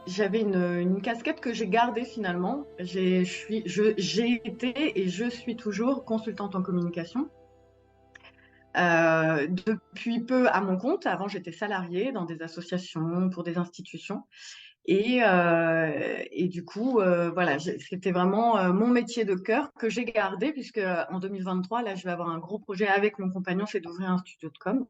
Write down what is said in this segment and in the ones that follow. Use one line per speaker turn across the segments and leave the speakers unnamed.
J'avais une casquette que j'ai gardée finalement. J'ai été et je suis toujours consultante en communication. Depuis peu à mon compte. Avant, j'étais salariée dans des associations, pour des institutions. Et du coup, voilà, c'était vraiment mon métier de cœur que j'ai gardé, puisque en 2023, là, je vais avoir un gros projet avec mon compagnon, c'est d'ouvrir un studio de com.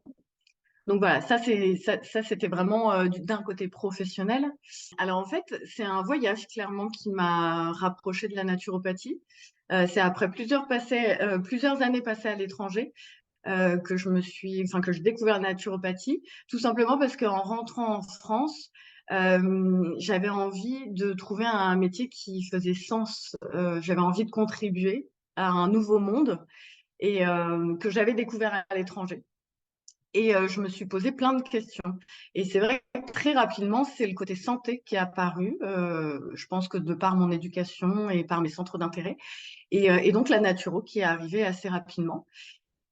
Donc voilà, ça, c'était vraiment d'un côté professionnel. Alors en fait, c'est un voyage clairement qui m'a rapprochée de la naturopathie. C'est après plusieurs années passées à l'étranger que j'ai découvert la naturopathie, tout simplement parce qu'en rentrant en France, j'avais envie de trouver un métier qui faisait sens. J'avais envie de contribuer à un nouveau monde et que j'avais découvert à l'étranger. Et je me suis posé plein de questions. Et c'est vrai que très rapidement, c'est le côté santé qui est apparu. Je pense que de par mon éducation et par mes centres d'intérêt. Et donc la naturo qui est arrivée assez rapidement.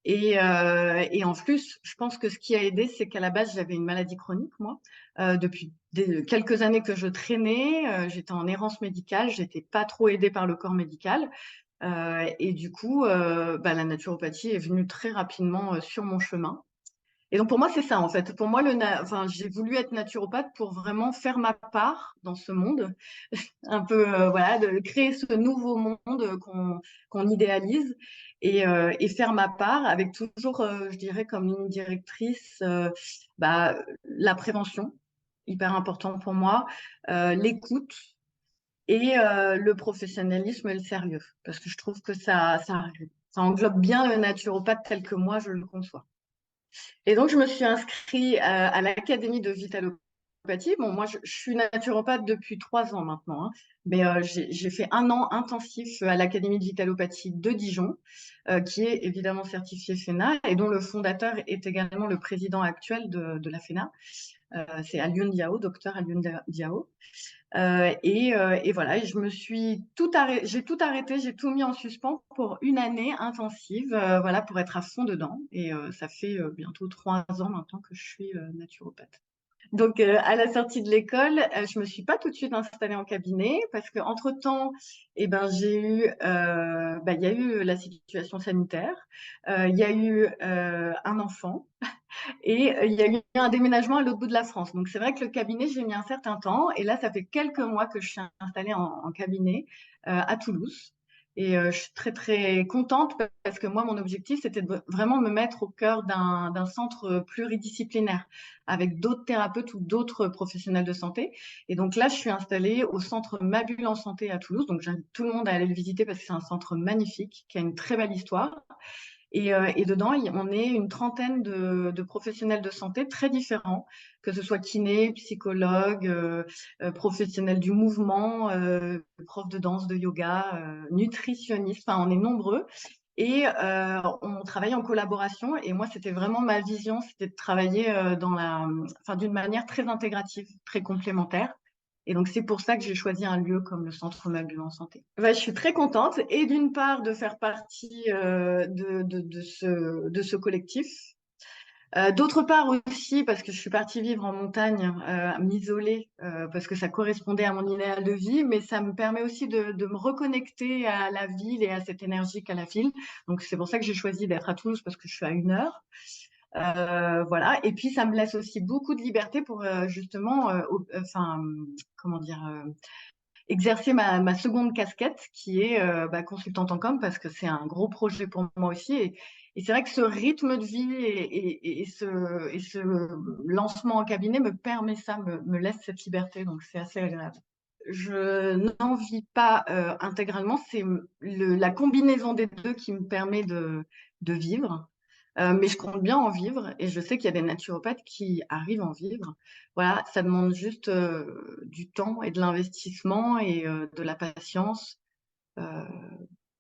Et en plus, je pense que ce qui a aidé, c'est qu'à la base, j'avais une maladie chronique, moi. Depuis quelques années que je traînais, j'étais en errance médicale, j'étais pas trop aidée par le corps médical. Et du coup, bah, la naturopathie est venue très rapidement sur mon chemin. Et donc pour moi, c'est ça en fait. Pour moi, enfin, j'ai voulu être naturopathe pour vraiment faire ma part dans ce monde, un peu voilà, de créer ce nouveau monde qu'on idéalise et faire ma part avec toujours, je dirais, comme ligne directrice, bah, la prévention, hyper important pour moi, l'écoute et le professionnalisme et le sérieux, parce que je trouve que ça englobe bien le naturopathe tel que moi je le conçois. Et donc, je me suis inscrite à l'Académie de Vitalopathie. Bon, moi, je suis naturopathe depuis 3 ans maintenant, hein. Mais j'ai fait un an intensif à l'Académie de Vitalopathie de Dijon, qui est évidemment certifiée FENA et dont le fondateur est également le président actuel de la FENA. C'est Alioune Diao, docteur Alioune Diao. Et voilà, et j'ai tout arrêté, j'ai tout mis en suspens pour une année intensive, voilà, pour être à fond dedans. Et ça fait bientôt 3 ans maintenant que je suis naturopathe. Donc, à la sortie de l'école, je me suis pas tout de suite installée en cabinet parce que entre-temps, eh ben, il y a eu la situation sanitaire, il y a eu un enfant. Et il y a eu un déménagement à l'autre bout de la France. Donc, c'est vrai que le cabinet, j'ai mis un certain temps. Et là, ça fait quelques mois que je suis installée en cabinet à Toulouse. Et je suis très, très contente parce que moi, mon objectif, c'était de vraiment me mettre au cœur d'un centre pluridisciplinaire avec d'autres thérapeutes ou d'autres professionnels de santé. Et donc là, je suis installée au centre Ma Bulle en Santé à Toulouse. Donc, j'invite tout le monde à aller le visiter parce que c'est un centre magnifique qui a une très belle histoire. Et dedans, on est une trentaine de professionnels de santé très différents, que ce soit kiné, psychologue, professionnels du mouvement, prof de danse, de yoga, nutritionniste. Enfin, on est nombreux. Et on travaille en collaboration. Et moi, c'était vraiment ma vision, c'était de travailler enfin, d'une manière très intégrative, très complémentaire. Et donc, c'est pour ça que j'ai choisi un lieu comme le Centre Mabule en Santé. Ouais, je suis très contente, et d'une part, de faire partie de ce collectif. D'autre part aussi, parce que je suis partie vivre en montagne, m'isoler, parce que ça correspondait à mon idéal de vie, mais ça me permet aussi de me reconnecter à la ville et à cette énergie qu'a la ville. Donc, c'est pour ça que j'ai choisi d'être à Toulouse, parce que je suis à 1 heure. Voilà. Et puis, ça me laisse aussi beaucoup de liberté pour justement, enfin, comment dire, exercer ma seconde casquette qui est bah, consultante en com, parce que c'est un gros projet pour moi aussi. Et c'est vrai que ce rythme de vie et ce lancement en cabinet me permet ça, me laisse cette liberté. Donc, c'est assez agréable. Je n'en vis pas intégralement. C'est la combinaison des deux qui me permet de vivre. Mais je compte bien en vivre et je sais qu'il y a des naturopathes qui arrivent à en vivre. Voilà, ça demande juste du temps et de l'investissement et de la patience euh,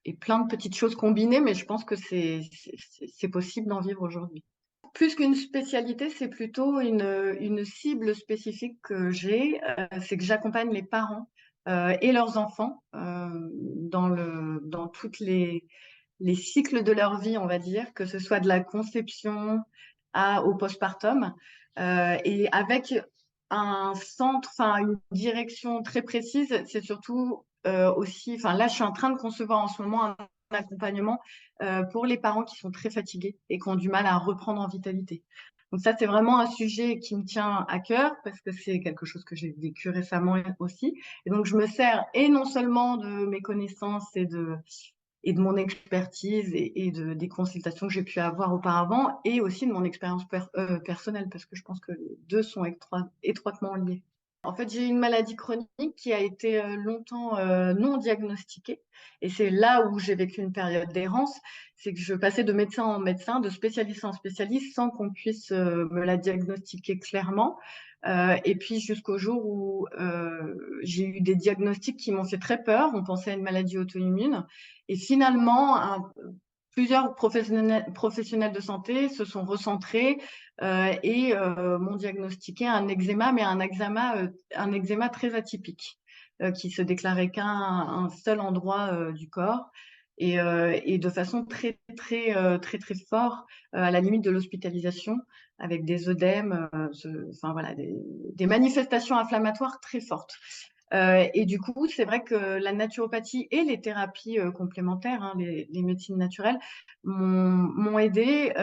et plein de petites choses combinées, mais je pense que c'est possible d'en vivre aujourd'hui. Plus qu'une spécialité, c'est plutôt une cible spécifique que j'ai, c'est que j'accompagne les parents et leurs enfants dans toutes les cycles de leur vie, on va dire, que ce soit de la conception au postpartum, et avec un centre, enfin une direction très précise. C'est surtout aussi, enfin là, je suis en train de concevoir en ce moment un accompagnement pour les parents qui sont très fatigués et qui ont du mal à reprendre en vitalité. Donc ça, c'est vraiment un sujet qui me tient à cœur parce que c'est quelque chose que j'ai vécu récemment aussi. Et donc, je me sers et non seulement de mes connaissances et de mon expertise des consultations que j'ai pu avoir auparavant et aussi de mon expérience personnelle parce que je pense que les deux sont étroitement liés. En fait, j'ai une maladie chronique qui a été longtemps non diagnostiquée. Et c'est là où j'ai vécu une période d'errance. C'est que je passais de médecin en médecin, de spécialiste en spécialiste, sans qu'on puisse me la diagnostiquer clairement. Et puis jusqu'au jour où j'ai eu des diagnostics qui m'ont fait très peur. On pensait à une maladie auto-immune. Et finalement, plusieurs professionnels de santé se sont recentrés et m'ont diagnostiqué un eczéma, mais un eczéma très atypique, qui se déclarait qu'à un seul endroit du corps et de façon très fort, à la limite de l'hospitalisation, avec des œdèmes, enfin voilà, des manifestations inflammatoires très fortes. Et du coup, c'est vrai que la naturopathie et les thérapies complémentaires, hein, les médecines naturelles, m'ont aidé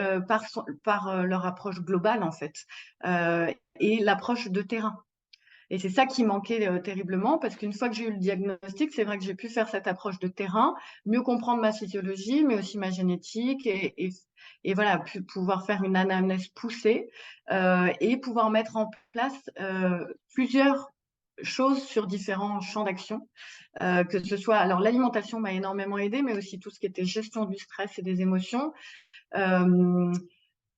par leur approche globale, en fait, et l'approche de terrain. Et c'est ça qui manquait terriblement, parce qu'une fois que j'ai eu le diagnostic, c'est vrai que j'ai pu faire cette approche de terrain, mieux comprendre ma physiologie, mais aussi ma génétique, et voilà, pouvoir faire une anamnèse poussée et pouvoir mettre en place plusieurs choses sur différents champs d'action, que ce soit, alors l'alimentation m'a énormément aidé, mais aussi tout ce qui était gestion du stress et des émotions,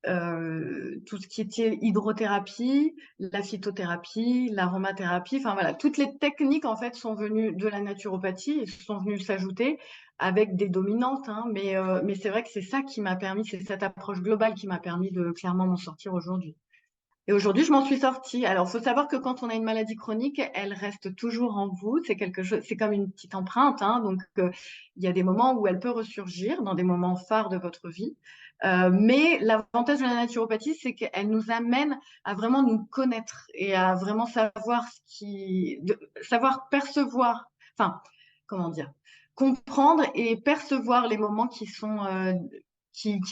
euh, tout ce qui était hydrothérapie, la phytothérapie, l'aromathérapie, enfin voilà, toutes les techniques en fait sont venues de la naturopathie et sont venues s'ajouter avec des dominantes, hein, mais c'est vrai que c'est ça qui m'a permis, c'est cette approche globale qui m'a permis de clairement m'en sortir aujourd'hui. Et aujourd'hui, je m'en suis sortie. Alors, il faut savoir que quand on a une maladie chronique, elle reste toujours en vous. C'est quelque chose, c'est comme une petite empreinte, hein. Donc, il y a des moments où elle peut ressurgir, dans des moments phares de votre vie. Mais l'avantage de la naturopathie, c'est qu'elle nous amène à vraiment nous connaître et à vraiment savoir savoir percevoir, enfin, comment dire, comprendre et percevoir les moments qui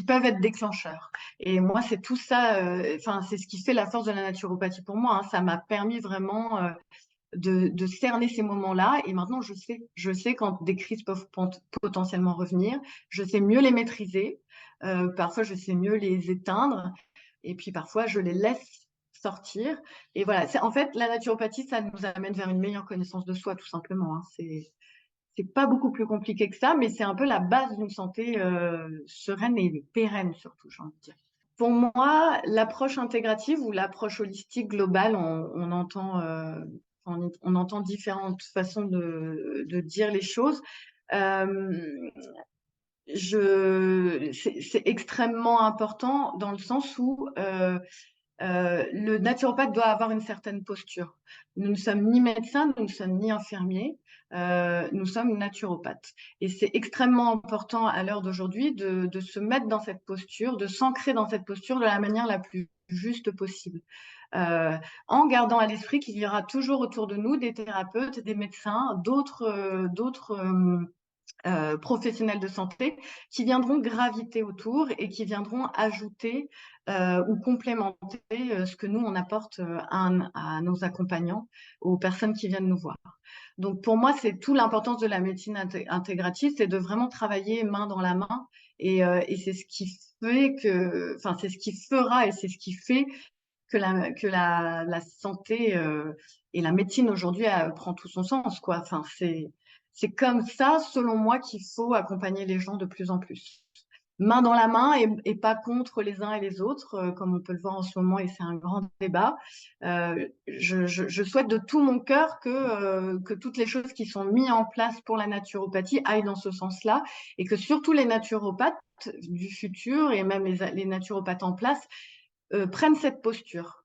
peuvent être déclencheurs. Et moi, c'est tout ça, enfin, c'est ce qui fait la force de la naturopathie pour moi, hein. Ça m'a permis vraiment de cerner ces moments-là. Et maintenant, je sais quand des crises peuvent potentiellement revenir. Je sais mieux les maîtriser. Parfois, je sais mieux les éteindre. Et puis, parfois, je les laisse sortir. Et voilà. En fait, la naturopathie, ça nous amène vers une meilleure connaissance de soi, tout simplement, hein. C'est pas beaucoup plus compliqué que ça, mais c'est un peu la base d'une santé sereine et pérenne, surtout, j'ai envie de dire. Pour moi, l'approche intégrative ou l'approche holistique globale, on entend différentes façons de dire les choses. Euh, c'est extrêmement important dans le sens où le naturopathe doit avoir une certaine posture. Nous ne sommes ni médecins, nous ne sommes ni infirmiers, nous sommes naturopathes. Et c'est extrêmement important à l'heure d'aujourd'hui de se mettre dans cette posture, de s'ancrer dans cette posture de la manière la plus juste possible. Euh, En gardant à l'esprit qu'il y aura toujours autour de nous des thérapeutes, des médecins, d'autres professionnels de santé qui viendront graviter autour et qui viendront ajouter ou complémenter ce que nous, on apporte à nos accompagnants, aux personnes qui viennent nous voir. Donc pour moi, c'est tout l'importance de la médecine intégrative, c'est de vraiment travailler main dans la main et c'est ce qui fait que, enfin, c'est ce qui fera et c'est ce qui fait que la santé et la médecine aujourd'hui prend tout son sens, quoi. Enfin, c'est comme ça, selon moi, qu'il faut accompagner les gens de plus en plus. Main dans la main et pas contre les uns et les autres, comme on peut le voir en ce moment, et c'est un grand débat. Je souhaite de tout mon cœur que toutes les choses qui sont mises en place pour la naturopathie aillent dans ce sens-là et que surtout les naturopathes du futur et même les naturopathes en place prennent cette posture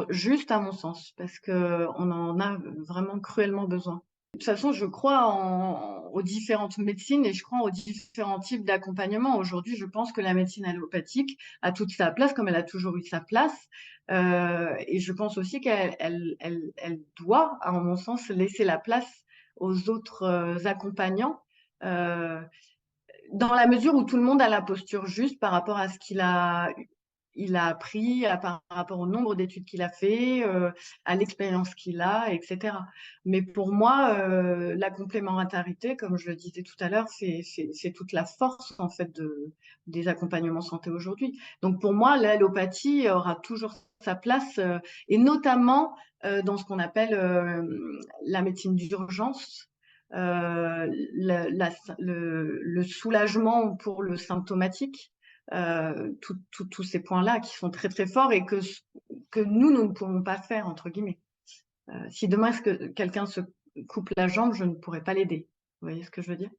juste à mon sens, parce qu'on en a vraiment cruellement besoin. toute façon, je crois aux différentes médecines et je crois aux différents types d'accompagnement. Aujourd'hui, je pense que la médecine allopathique a toute sa place, comme elle a toujours eu sa place. Et je pense aussi qu'elle doit, à mon sens, laisser la place aux autres accompagnants, euh, dans la mesure où tout le monde a la posture juste par rapport à ce il a appris, par rapport au nombre d'études qu'il a fait, à l'expérience qu'il a, etc. Mais pour moi, la complémentarité, comme je le disais tout à l'heure, c'est toute la force en fait des accompagnements santé aujourd'hui. Donc pour moi, l'allopathie aura toujours sa place, et notamment dans ce qu'on appelle la médecine d'urgence. Le soulagement pour le symptomatique, tous ces points-là qui sont très très forts et que nous ne pouvons pas faire, entre guillemets. Si demain est-ce que quelqu'un se coupe la jambe, je ne pourrais pas l'aider. Vous voyez ce que je veux dire?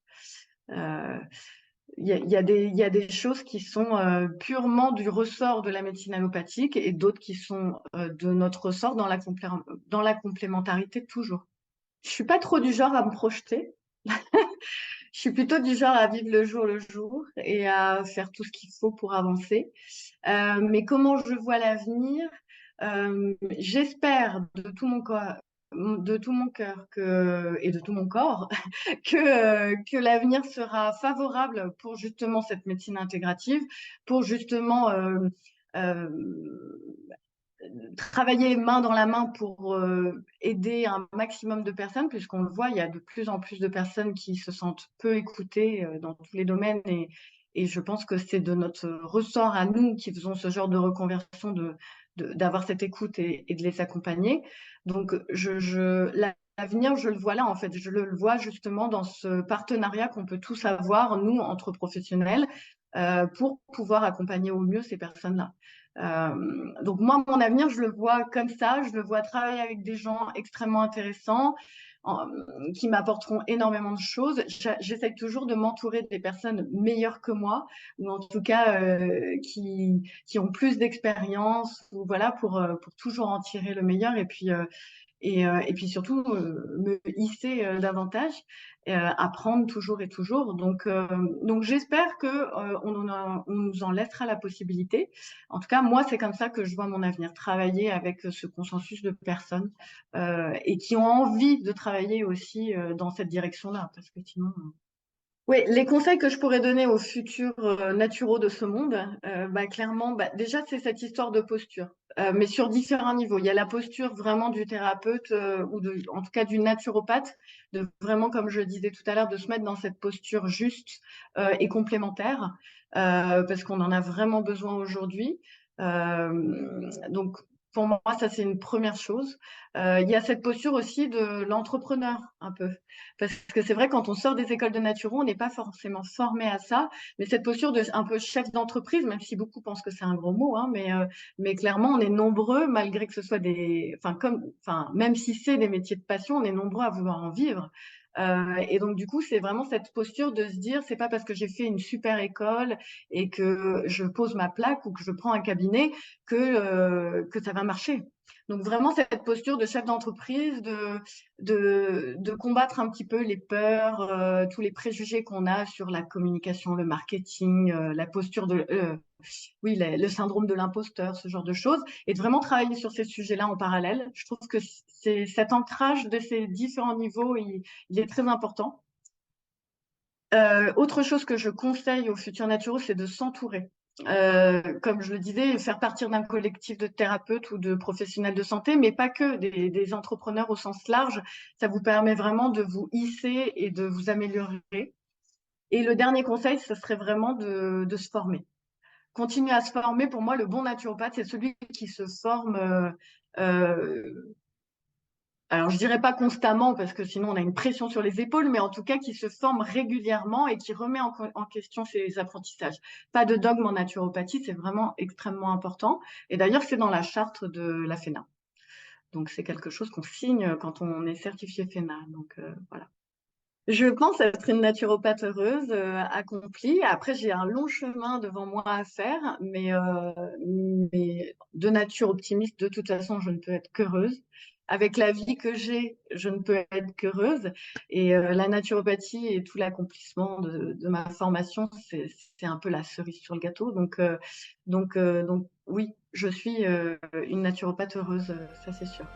Il y a des choses qui sont purement du ressort de la médecine allopathique et d'autres qui sont de notre ressort dans la complémentarité toujours. Je suis pas trop du genre à me projeter. Je suis plutôt du genre à vivre le jour et à faire tout ce qu'il faut pour avancer. Mais comment je vois l'avenir? J'espère de tout mon cœur et de tout mon corps que l'avenir sera favorable pour justement cette médecine intégrative, pour justement euh, travailler main dans la main pour aider un maximum de personnes, puisqu'on le voit, il y a de plus en plus de personnes qui se sentent peu écoutées dans tous les domaines et je pense que c'est de notre ressort à nous qui faisons ce genre de reconversion d'avoir cette écoute et de les accompagner. Donc, l'avenir, je le vois là, en fait. Je le vois justement dans ce partenariat qu'on peut tous avoir, nous, entre professionnels, pour pouvoir accompagner au mieux ces personnes-là. Donc moi, mon avenir, je le vois comme ça. Je le vois travailler avec des gens extrêmement intéressants qui m'apporteront énormément de choses. J'essaie toujours de m'entourer des personnes meilleures que moi, ou en tout cas qui ont plus d'expérience, ou voilà, pour toujours en tirer le meilleur. Et puis surtout me hisser davantage, apprendre toujours et toujours. Donc j'espère que on nous en laissera la possibilité. En tout cas, moi, c'est comme ça que je vois mon avenir, travailler avec ce consensus de personnes et qui ont envie de travailler aussi dans cette direction-là, parce que sinon. Oui, les conseils que je pourrais donner aux futurs naturaux de ce monde, bah, clairement, bah, déjà, c'est cette histoire de posture, mais sur différents niveaux. Il y a la posture vraiment du thérapeute en tout cas du naturopathe, de vraiment, comme je le disais tout à l'heure, de se mettre dans cette posture juste et complémentaire, parce qu'on en a vraiment besoin aujourd'hui. Donc, pour moi, ça, c'est une première chose. Il y a cette posture aussi de l'entrepreneur, un peu. Parce que c'est vrai, quand on sort des écoles de naturo, on n'est pas forcément formé à ça. Mais cette posture de un peu chef d'entreprise, même si beaucoup pensent que c'est un gros mot, hein, mais clairement, on est nombreux, malgré que ce soit même si c'est des métiers de passion, on est nombreux à vouloir en vivre. Et donc, du coup, c'est vraiment cette posture de se dire, c'est pas parce que j'ai fait une super école et que je pose ma plaque ou que je prends un cabinet que ça va marcher. Donc vraiment cette posture de chef d'entreprise, de combattre un petit peu les peurs, tous les préjugés qu'on a sur la communication, le marketing, la posture oui, le syndrome de l'imposteur, ce genre de choses, et de vraiment travailler sur ces sujets-là en parallèle. Je trouve que c'est cet ancrage de ces différents niveaux, il est très important. Autre chose que je conseille aux futurs naturaux, c'est de s'entourer. Comme je le disais, faire partir d'un collectif de thérapeutes ou de professionnels de santé, mais pas que, des entrepreneurs au sens large. Ça vous permet vraiment de vous hisser et de vous améliorer. Et le dernier conseil, ce serait vraiment de se former. Continuer à se former. Pour moi, le bon naturopathe, c'est celui qui se forme alors, je dirais pas constamment parce que sinon on a une pression sur les épaules, mais en tout cas qui se forme régulièrement et qui remet en question ses apprentissages. Pas de dogme en naturopathie, c'est vraiment extrêmement important. Et d'ailleurs, c'est dans la charte de la FENA. Donc, c'est quelque chose qu'on signe quand on est certifié FENA. Donc, voilà. Je pense être une naturopathe heureuse, accomplie. Après, j'ai un long chemin devant moi à faire, mais de nature optimiste, de toute façon, je ne peux être qu'heureuse. avec la vie que j'ai, je ne peux être qu'heureuse. Et la naturopathie et tout l'accomplissement de ma formation, c'est un peu la cerise sur le gâteau. Donc oui, je suis une naturopathe heureuse, ça c'est sûr.